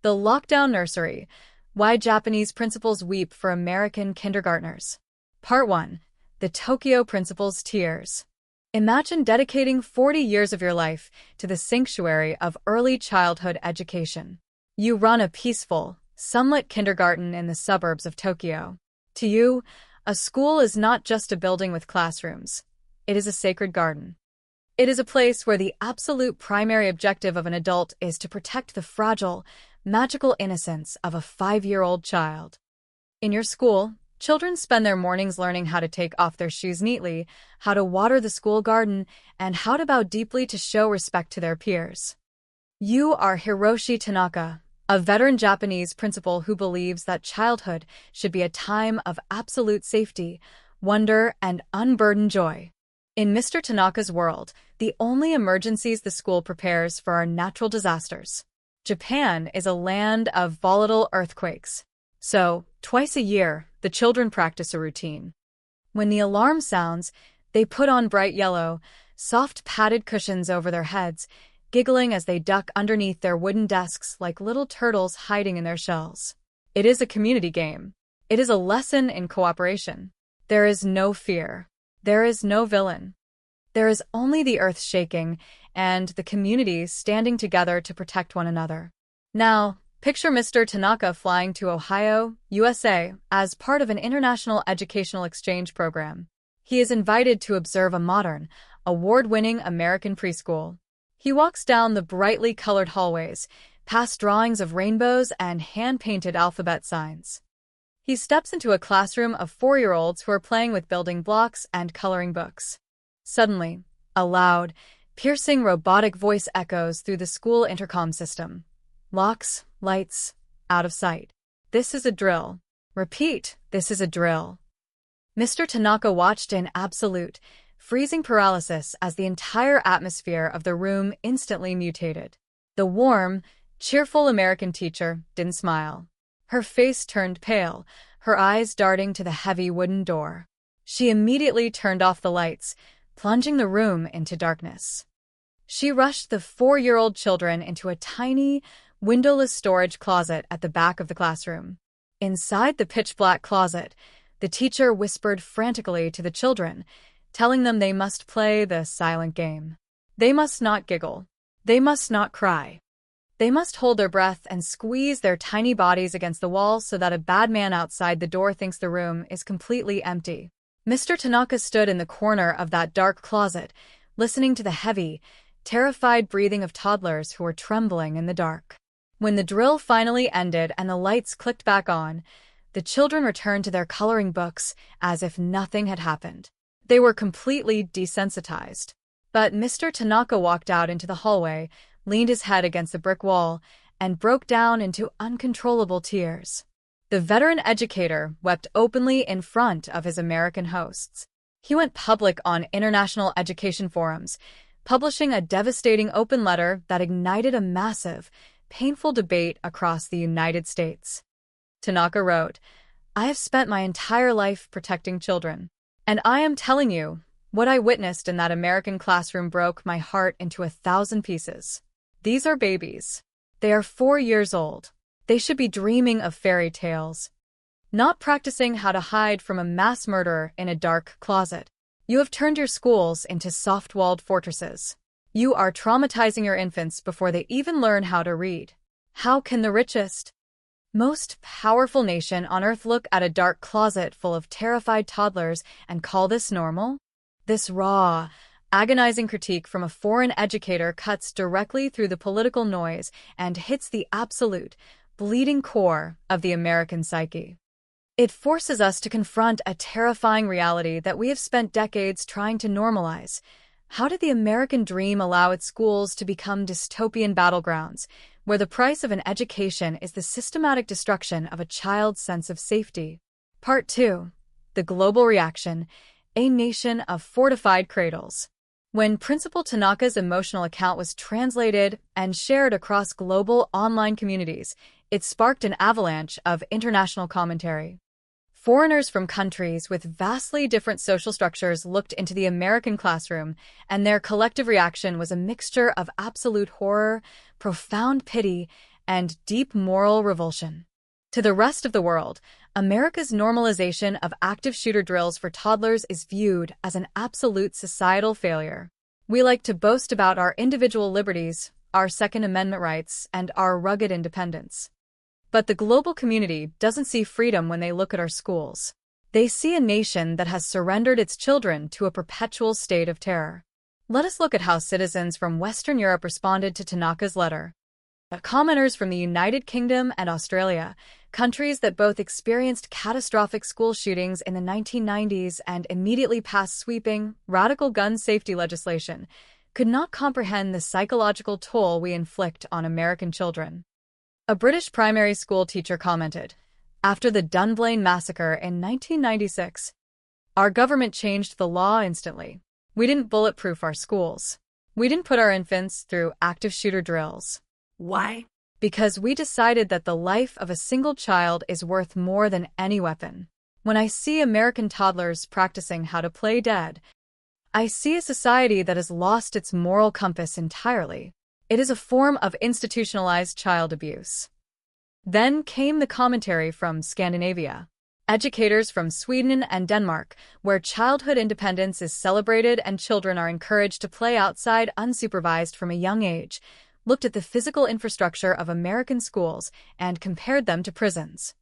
The Lockdown Nursery: Why Japanese Principals Weep for American Kindergartners. Part 1. The Tokyo Principal's Tears. Imagine dedicating 40 years of your life to the sanctuary of early childhood education. You run a peaceful, sunlit kindergarten in the suburbs of Tokyo. To you, a school is not just a building with classrooms. It is a sacred garden. It is a place where the absolute primary objective of an adult is to protect the fragile, magical innocence of a 5-year-old child. In your school, children spend their mornings learning how to take off their shoes neatly, how to water the school garden, and how to bow deeply to show respect to their peers. You are Hiroshi Tanaka, a veteran Japanese principal who believes that childhood should be a time of absolute safety, wonder, and unburdened joy. In Mr. Tanaka's world, the only emergencies the school prepares for are natural disasters. Japan is a land of volatile earthquakes. So, twice a year, the children practice a routine. When the alarm sounds, they put on bright yellow, soft padded cushions over their heads, giggling as they duck underneath their wooden desks like little turtles hiding in their shells. It is a community game. It is a lesson in cooperation. There is no fear. There is no villain. There is only the earth shaking and the community standing together to protect one another. Now, picture Mr. Tanaka flying to Ohio, USA, as part of an international educational exchange program. He is invited to observe a modern, award-winning American preschool. He walks down the brightly colored hallways, past drawings of rainbows and hand-painted alphabet signs. He steps into a classroom of 4-year-olds who are playing with building blocks and coloring books. Suddenly, a loud, piercing robotic voice echoes through the school intercom system. Locks, lights, out of sight. This is a drill. Repeat, this is a drill. Mr. Tanaka watched in absolute, freezing paralysis as the entire atmosphere of the room instantly mutated. The warm, cheerful American teacher didn't smile. Her face turned pale, her eyes darting to the heavy wooden door. She immediately turned off the lights, plunging the room into darkness. She rushed the 4-year-old children into a tiny, windowless storage closet at the back of the classroom. Inside the pitch-black closet, the teacher whispered frantically to the children, telling them they must play the silent game. They must not giggle. They must not cry. They must hold their breath and squeeze their tiny bodies against the wall so that a bad man outside the door thinks the room is completely empty. Mr. Tanaka stood in the corner of that dark closet, listening to the heavy, terrified breathing of toddlers who were trembling in the dark. When the drill finally ended and the lights clicked back on, the children returned to their coloring books as if nothing had happened. They were completely desensitized. But Mr. Tanaka walked out into the hallway, leaned his head against the brick wall, and broke down into uncontrollable tears. The veteran educator wept openly in front of his American hosts. He went public on international education forums, publishing a devastating open letter that ignited a massive, painful debate across the United States. Tanaka wrote, "I have spent my entire life protecting children, and I am telling you, what I witnessed in that American classroom broke my heart into 1,000 pieces. These are babies. They are 4 years old. They should be dreaming of fairy tales, not practicing how to hide from a mass murderer in a dark closet. You have turned your schools into soft-walled fortresses. You are traumatizing your infants before they even learn how to read. How can the richest, most powerful nation on earth look at a dark closet full of terrified toddlers and call this normal?" This raw, agonizing critique from a foreign educator cuts directly through the political noise and hits the absolute, bleeding core of the American psyche. It forces us to confront a terrifying reality that we have spent decades trying to normalize. How did the American dream allow its schools to become dystopian battlegrounds, where the price of an education is the systematic destruction of a child's sense of safety? Part 2. The Global Reaction: A Nation of Fortified Cradles. When Principal Tanaka's emotional account was translated and shared across global online communities, it sparked an avalanche of international commentary. Foreigners from countries with vastly different social structures looked into the American classroom, and their collective reaction was a mixture of absolute horror, profound pity, and deep moral revulsion. To the rest of the world, America's normalization of active shooter drills for toddlers is viewed as an absolute societal failure. We like to boast about our individual liberties, our Second Amendment rights, and our rugged independence. But the global community doesn't see freedom when they look at our schools. They see a nation that has surrendered its children to a perpetual state of terror. Let us look at how citizens from Western Europe responded to Tanaka's letter. Commenters from the United Kingdom and Australia, countries that both experienced catastrophic school shootings in the 1990s and immediately passed sweeping, radical gun safety legislation, could not comprehend the psychological toll we inflict on American children. A British primary school teacher commented, after the Dunblane massacre in 1996, our government changed the law instantly. We didn't bulletproof our schools. We didn't put our infants through active shooter drills. Why? Because we decided that the life of a single child is worth more than any weapon. When I see American toddlers practicing how to play dead, I see a society that has lost its moral compass entirely. It is a form of institutionalized child abuse. Then came the commentary from Scandinavia. Educators from Sweden and Denmark, where childhood independence is celebrated and children are encouraged to play outside unsupervised from a young age, looked at the physical infrastructure of American schools and compared them to prisons.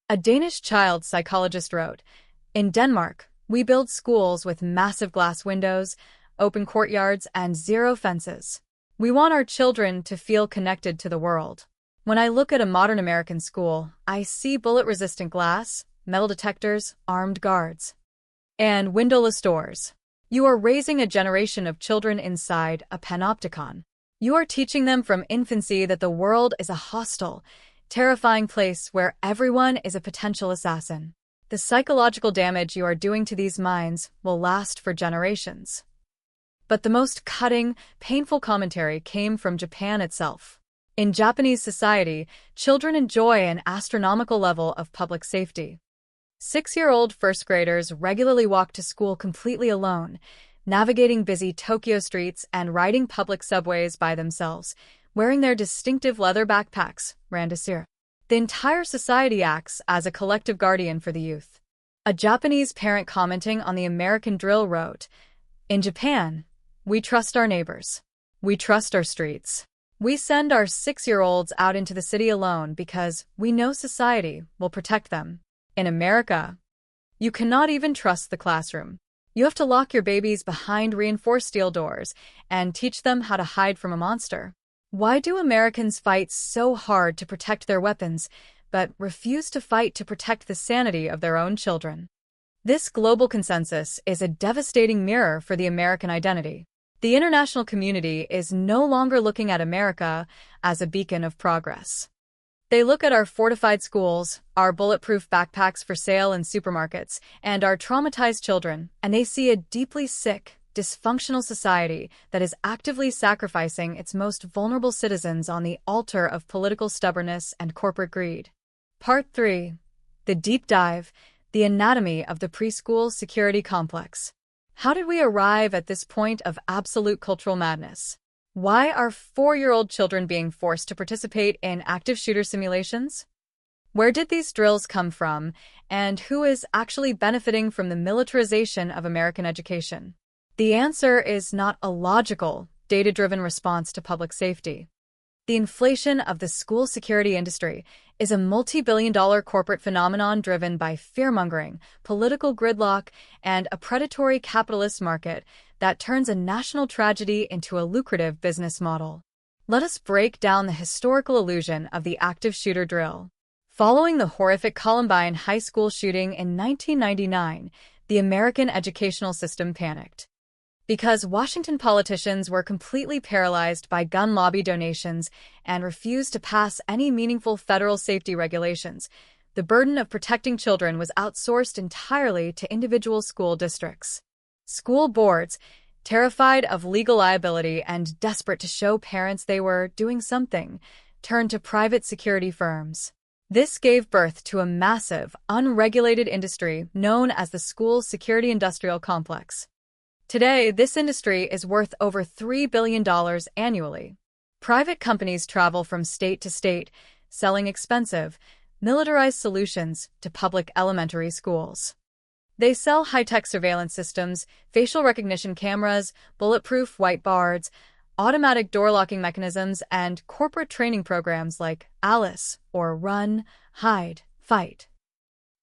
A Danish child psychologist wrote, in Denmark, we build schools with massive glass windows, open courtyards, and zero fences. We want our children to feel connected to the world. When I look at a modern American school, I see bullet-resistant glass, metal detectors, armed guards, and windowless doors. You are raising a generation of children inside a panopticon. You are teaching them from infancy that the world is a hostile, terrifying place where everyone is a potential assassin. The psychological damage you are doing to these minds will last for generations. But the most cutting, painful commentary came from Japan itself. In Japanese society, children enjoy an astronomical level of public safety. 6-year-old first graders regularly walk to school completely alone, navigating busy Tokyo streets and riding public subways by themselves, wearing their distinctive leather backpacks, randasir. The entire society acts as a collective guardian for the youth. A Japanese parent commenting on the American drill wrote, in Japan, we trust our neighbors. We trust our streets. We send our 6-year-olds out into the city alone because we know society will protect them. In America, you cannot even trust the classroom. You have to lock your babies behind reinforced steel doors and teach them how to hide from a monster. Why do Americans fight so hard to protect their weapons, but refuse to fight to protect the sanity of their own children? This global consensus is a devastating mirror for the American identity. The international community is no longer looking at America as a beacon of progress. They look at our fortified schools, our bulletproof backpacks for sale in supermarkets, and our traumatized children, and they see a deeply sick, dysfunctional society that is actively sacrificing its most vulnerable citizens on the altar of political stubbornness and corporate greed. Part 3. The Deep Dive, the Anatomy of the Preschool Security Complex. How did we arrive at this point of absolute cultural madness? Why are 4-year-old children being forced to participate in active shooter simulations? Where did these drills come from, and who is actually benefiting from the militarization of American education? The answer is not a logical, data-driven response to public safety. The inflation of the school security industry is a multi-billion-dollar corporate phenomenon driven by fear-mongering, political gridlock, and a predatory capitalist market that turns a national tragedy into a lucrative business model. Let us break down the historical illusion of the active shooter drill. Following the horrific Columbine high school shooting in 1999, the American educational system panicked. Because Washington politicians were completely paralyzed by gun lobby donations and refused to pass any meaningful federal safety regulations, the burden of protecting children was outsourced entirely to individual school districts. School boards, terrified of legal liability and desperate to show parents they were doing something, turned to private security firms. This gave birth to a massive, unregulated industry known as the school security industrial complex. Today, this industry is worth over $3 billion annually. Private companies travel from state to state, selling expensive, militarized solutions to public elementary schools. They sell high-tech surveillance systems, facial recognition cameras, bulletproof whiteboards, automatic door locking mechanisms, and corporate training programs like Alice or Run, Hide, Fight.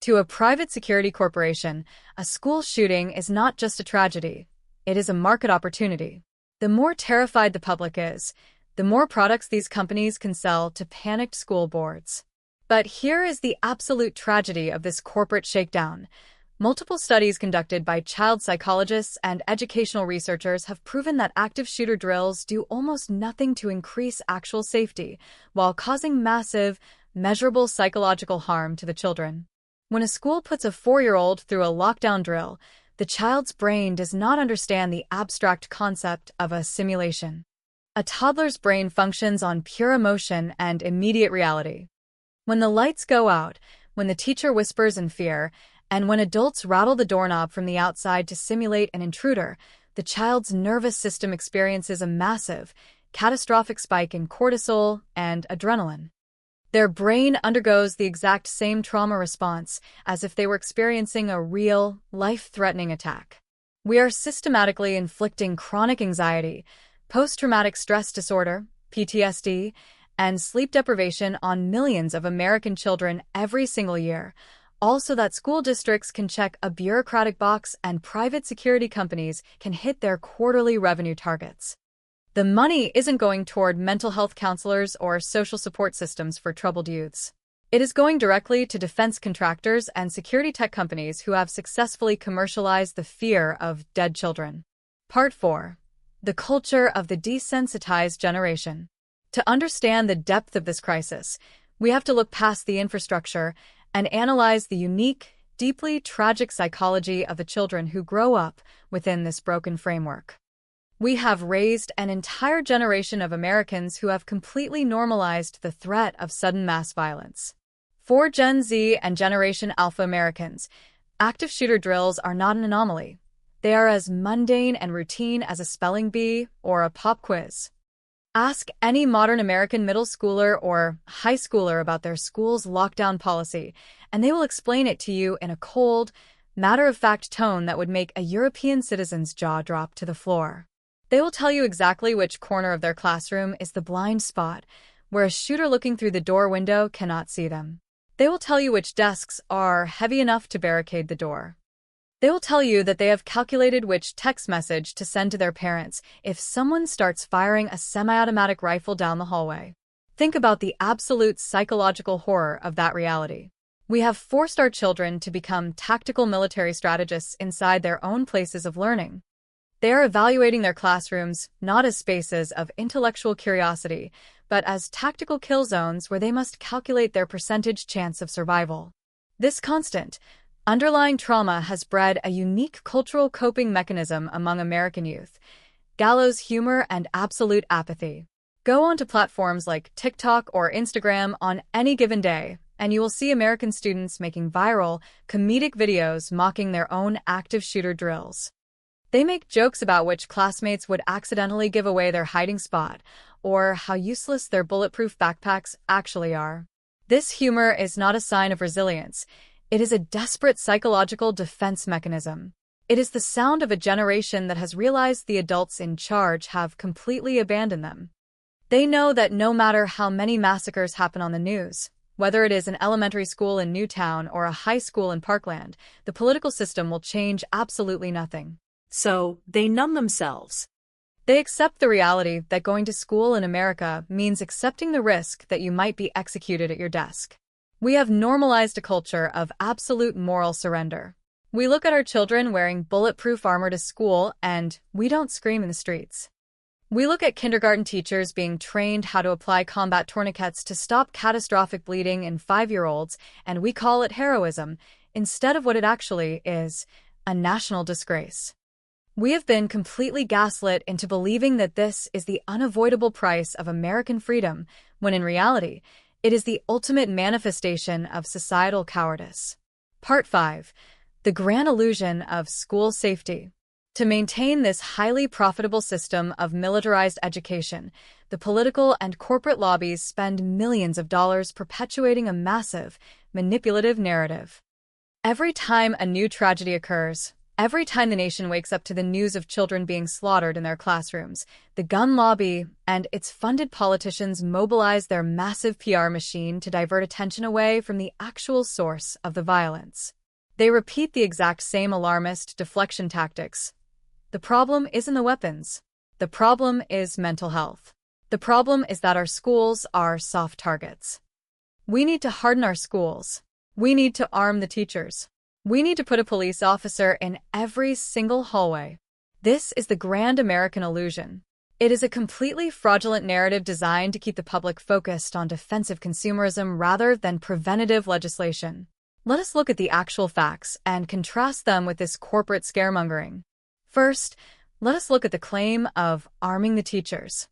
To a private security corporation, a school shooting is not just a tragedy, it is a market opportunity. The more terrified the public is, the more products these companies can sell to panicked school boards. But here is the absolute tragedy of this corporate shakedown. Multiple studies conducted by child psychologists and educational researchers have proven that active shooter drills do almost nothing to increase actual safety, while causing massive, measurable psychological harm to the children. When a school puts a 4-year-old through a lockdown drill, the child's brain does not understand the abstract concept of a simulation. A toddler's brain functions on pure emotion and immediate reality. When the lights go out, when the teacher whispers in fear, and when adults rattle the doorknob from the outside to simulate an intruder, the child's nervous system experiences a massive, catastrophic spike in cortisol and adrenaline. Their brain undergoes the exact same trauma response as if they were experiencing a real, life-threatening attack. We are systematically inflicting chronic anxiety, post-traumatic stress disorder, PTSD, and sleep deprivation on millions of American children every single year, all so that school districts can check a bureaucratic box and private security companies can hit their quarterly revenue targets. The money isn't going toward mental health counselors or social support systems for troubled youths. It is going directly to defense contractors and security tech companies who have successfully commercialized the fear of dead children. Part 4. The culture of the desensitized generation. To understand the depth of this crisis, we have to look past the infrastructure and analyze the unique, deeply tragic psychology of the children who grow up within this broken framework. We have raised an entire generation of Americans who have completely normalized the threat of sudden mass violence. For Gen Z and Generation Alpha Americans, active shooter drills are not an anomaly. They are as mundane and routine as a spelling bee or a pop quiz. Ask any modern American middle schooler or high schooler about their school's lockdown policy, and they will explain it to you in a cold, matter-of-fact tone that would make a European citizen's jaw drop to the floor. They will tell you exactly which corner of their classroom is the blind spot, where a shooter looking through the door window cannot see them. They will tell you which desks are heavy enough to barricade the door. They will tell you that they have calculated which text message to send to their parents if someone starts firing a semi-automatic rifle down the hallway. Think about the absolute psychological horror of that reality. We have forced our children to become tactical military strategists inside their own places of learning. They are evaluating their classrooms not as spaces of intellectual curiosity, but as tactical kill zones where they must calculate their percentage chance of survival. This constant, underlying trauma has bred a unique cultural coping mechanism among American youth: gallows humor and absolute apathy. Go onto platforms like TikTok or Instagram on any given day, and you will see American students making viral, comedic videos mocking their own active shooter drills. They make jokes about which classmates would accidentally give away their hiding spot, or how useless their bulletproof backpacks actually are. This humor is not a sign of resilience. It is a desperate psychological defense mechanism. It is the sound of a generation that has realized the adults in charge have completely abandoned them. They know that no matter how many massacres happen on the news, whether it is an elementary school in Newtown or a high school in Parkland, the political system will change absolutely nothing. So, they numb themselves. They accept the reality that going to school in America means accepting the risk that you might be executed at your desk. We have normalized a culture of absolute moral surrender. We look at our children wearing bulletproof armor to school, and we don't scream in the streets. We look at kindergarten teachers being trained how to apply combat tourniquets to stop catastrophic bleeding in 5-year-olds, and we call it heroism, instead of what it actually is: a national disgrace. We have been completely gaslit into believing that this is the unavoidable price of American freedom, when in reality, it is the ultimate manifestation of societal cowardice. Part 5. The Grand Illusion of School Safety. To maintain this highly profitable system of militarized education, the political and corporate lobbies spend millions of dollars perpetuating a massive, manipulative narrative. Every time a new tragedy occurs, every time the nation wakes up to the news of children being slaughtered in their classrooms, the gun lobby and its funded politicians mobilize their massive PR machine to divert attention away from the actual source of the violence. They repeat the exact same alarmist deflection tactics. The problem isn't the weapons. The problem is mental health. The problem is that our schools are soft targets. We need to harden our schools. We need to arm the teachers. We need to put a police officer in every single hallway. This is the grand American illusion. It is a completely fraudulent narrative designed to keep the public focused on defensive consumerism rather than preventative legislation. Let us look at the actual facts and contrast them with this corporate scaremongering. First, let us look at the claim of arming the teachers.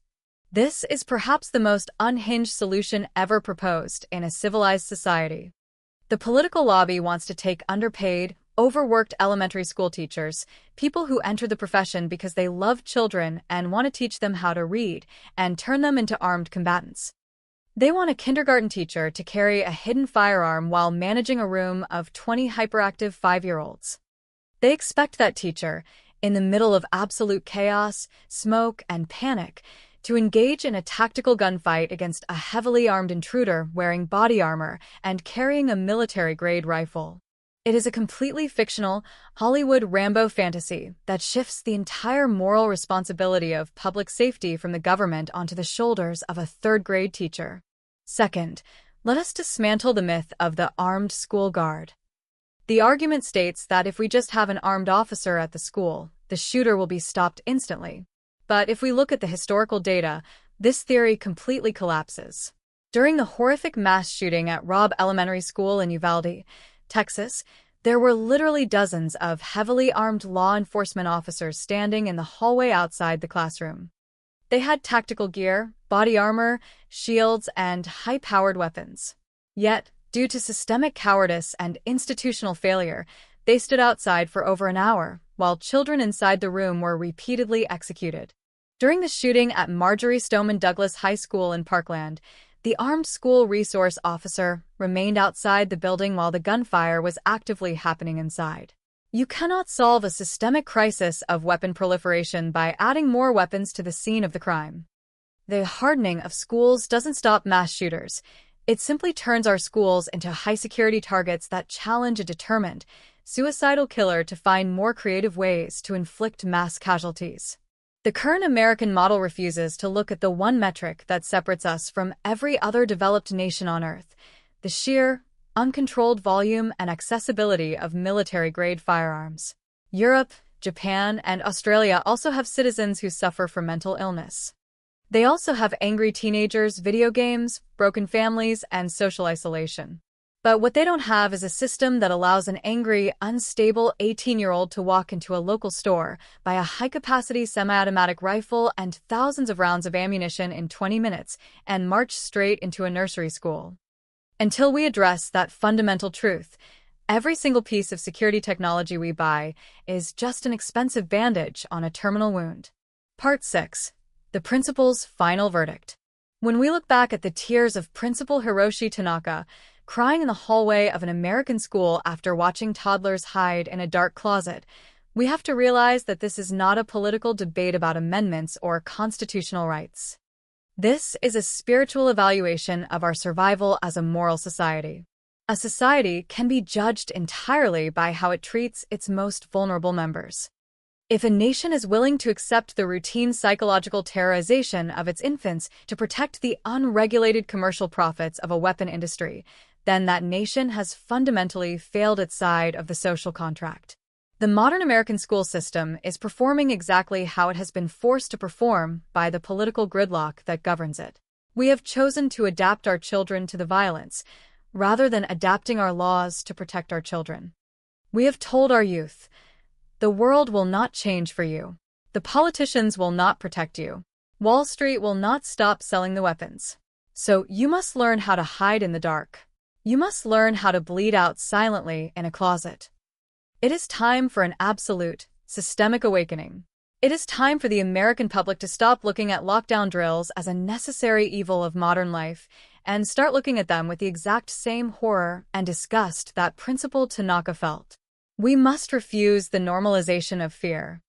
This is perhaps the most unhinged solution ever proposed in a civilized society. The political lobby wants to take underpaid, overworked elementary school teachers, people who enter the profession because they love children and want to teach them how to read, and turn them into armed combatants. They want a kindergarten teacher to carry a hidden firearm while managing a room of 20 hyperactive 5-year-olds. They expect that teacher, in the middle of absolute chaos, smoke, and panic, to engage in a tactical gunfight against a heavily armed intruder wearing body armor and carrying a military-grade rifle. It is a completely fictional, Hollywood Rambo fantasy that shifts the entire moral responsibility of public safety from the government onto the shoulders of a third-grade teacher. Second, let us dismantle the myth of the armed school guard. The argument states that if we just have an armed officer at the school, the shooter will be stopped instantly. But if we look at the historical data, this theory completely collapses. During the horrific mass shooting at Robb Elementary School in Uvalde, Texas, there were literally dozens of heavily armed law enforcement officers standing in the hallway outside the classroom. They had tactical gear, body armor, shields, and high-powered weapons. Yet, due to systemic cowardice and institutional failure, they stood outside for over an hour, while children inside the room were repeatedly executed. During the shooting at Marjorie Stoneman Douglas High School in Parkland, the armed school resource officer remained outside the building while the gunfire was actively happening inside. You cannot solve a systemic crisis of weapon proliferation by adding more weapons to the scene of the crime. The hardening of schools doesn't stop mass shooters. It simply turns our schools into high-security targets that challenge a determined, suicidal killer to find more creative ways to inflict mass casualties. The current American model refuses to look at the one metric that separates us from every other developed nation on Earth: the sheer, uncontrolled volume and accessibility of military-grade firearms. Europe, Japan, and Australia also have citizens who suffer from mental illness. They also have angry teenagers, video games, broken families, and social isolation. But what they don't have is a system that allows an angry, unstable 18-year-old to walk into a local store, buy a high-capacity semi-automatic rifle and thousands of rounds of ammunition in 20 minutes, and march straight into a nursery school. Until we address that fundamental truth, every single piece of security technology we buy is just an expensive bandage on a terminal wound. Part 6. The Principal's Final Verdict. When we look back at the tears of Principal Hiroshi Tanaka, crying in the hallway of an American school after watching toddlers hide in a dark closet, we have to realize that this is not a political debate about amendments or constitutional rights. This is a spiritual evaluation of our survival as a moral society. A society can be judged entirely by how it treats its most vulnerable members. If a nation is willing to accept the routine psychological terrorization of its infants to protect the unregulated commercial profits of a weapon industry, then that nation has fundamentally failed its side of the social contract. The modern American school system is performing exactly how it has been forced to perform by the political gridlock that governs it. We have chosen to adapt our children to the violence, rather than adapting our laws to protect our children. We have told our youth, the world will not change for you. The politicians will not protect you. Wall Street will not stop selling the weapons. So you must learn how to hide in the dark. You must learn how to bleed out silently in a closet. It is time for an absolute, Systemic awakening. It is time for the American public to stop looking at lockdown drills as a necessary evil of modern life and start looking at them with the exact same horror and disgust that Principal Tanaka felt. We must refuse the normalization of fear.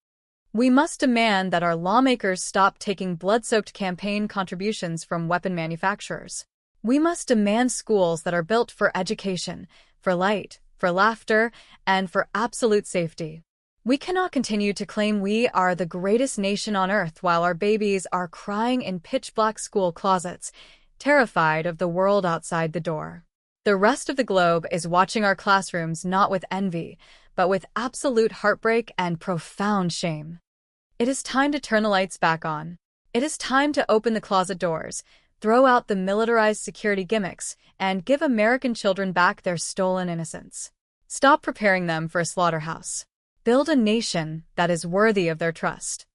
We must demand that our lawmakers stop taking blood-soaked campaign contributions from weapon manufacturers. We must demand schools that are built for education, for light, for laughter, and for absolute safety. We cannot continue to claim we are the greatest nation on earth while our babies are crying in pitch-black school closets, terrified of the world outside the door. The rest of the globe is watching our classrooms not with envy, but with absolute heartbreak and profound shame. It is time to turn the lights back on. It is time to open the closet doors, throw out the militarized security gimmicks, and give American children back their stolen innocence. Stop preparing them for a slaughterhouse. Build a nation that is worthy of their trust.